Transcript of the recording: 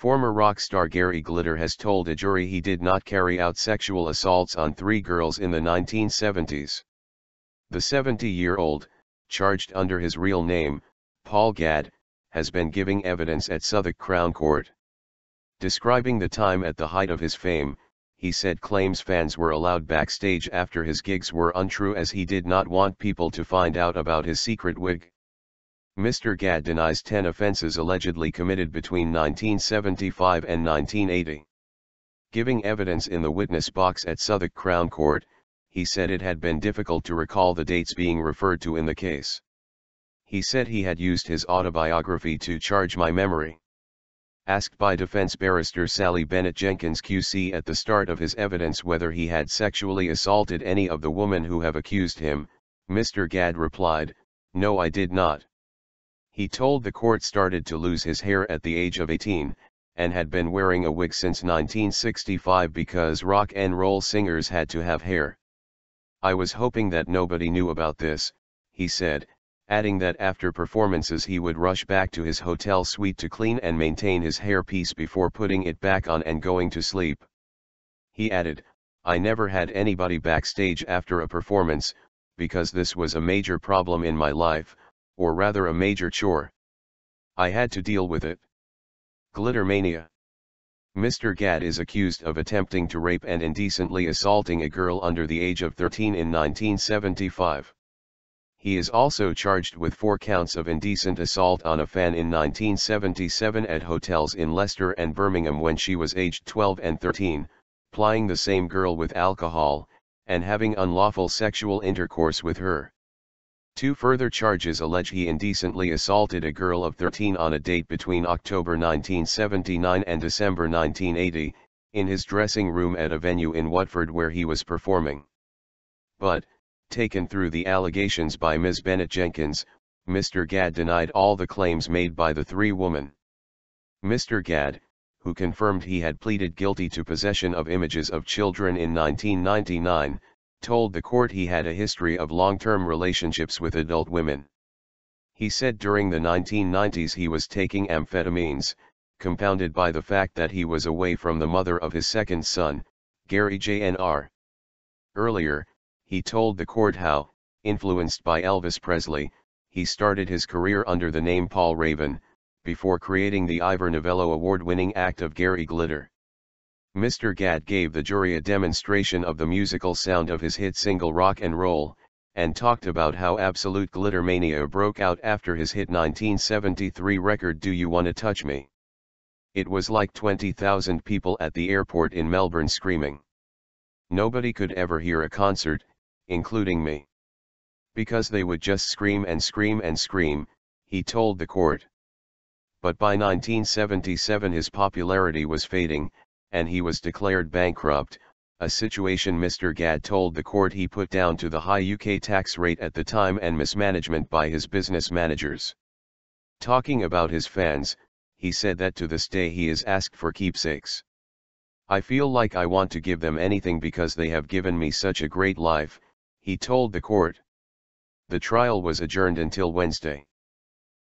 Former rock star Gary Glitter has told a jury he did not carry out sexual assaults on 3 girls in the 1970s. The 70-year-old, charged under his real name, Paul Gadd, has been giving evidence at Southwark Crown Court. Describing the time at the height of his fame, he said claims fans were allowed backstage after his gigs were untrue as he did not want people to find out about his secret wig. Mr. Gadd denies 10 offences allegedly committed between 1975 and 1980. Giving evidence in the witness box at Southwark Crown Court, he said it had been difficult to recall the dates being referred to in the case. He said he had used his autobiography to charge my memory. Asked by defense barrister Sallie Bennett-Jenkins QC at the start of his evidence whether he had sexually assaulted any of the women who have accused him, Mr. Gadd replied, "No, I did not." He told the court started to lose his hair at the age of 18, and had been wearing a wig since 1965 because rock and roll singers had to have hair. "I was hoping that nobody knew about this," he said, adding that after performances he would rush back to his hotel suite to clean and maintain his hairpiece before putting it back on and going to sleep. He added, "I never had anybody backstage after a performance, because this was a major problem in my life, or rather a major chore. I had to deal with it." Glitter mania. Mr. Gadd is accused of attempting to rape and indecently assaulting a girl under the age of 13 in 1975. He is also charged with 4 counts of indecent assault on a fan in 1977 at hotels in Leicester and Birmingham when she was aged 12 and 13, plying the same girl with alcohol, and having unlawful sexual intercourse with her. 2 further charges allege he indecently assaulted a girl of 13 on a date between October 1979 and December 1980, in his dressing room at a venue in Watford where he was performing. But, taken through the allegations by Ms. Bennett-Jenkins, Mr. Gadd denied all the claims made by the 3 women. Mr. Gadd, who confirmed he had pleaded guilty to possession of images of children in 1999, told the court he had a history of long-term relationships with adult women. He said during the 1990s he was taking amphetamines, compounded by the fact that he was away from the mother of his second son, Gary Jr. Earlier, he told the court how, influenced by Elvis Presley, he started his career under the name Paul Raven, before creating the Ivor Novello award-winning act of Gary Glitter. Mr. Gadd gave the jury a demonstration of the musical sound of his hit single Rock and Roll, and talked about how absolute glitter mania broke out after his hit 1973 record Do You Wanna Touch Me? It was like 20,000 people at the airport in Melbourne screaming. Nobody could ever hear a concert, including me. Because they would just scream and scream and scream, he told the court. But by 1977 his popularity was fading, and he was declared bankrupt, a situation Mr. Gadd told the court he put down to the high UK tax rate at the time and mismanagement by his business managers. Talking about his fans, he said that to this day he is asked for keepsakes. "I feel like I want to give them anything because they have given me such a great life," he told the court. The trial was adjourned until Wednesday.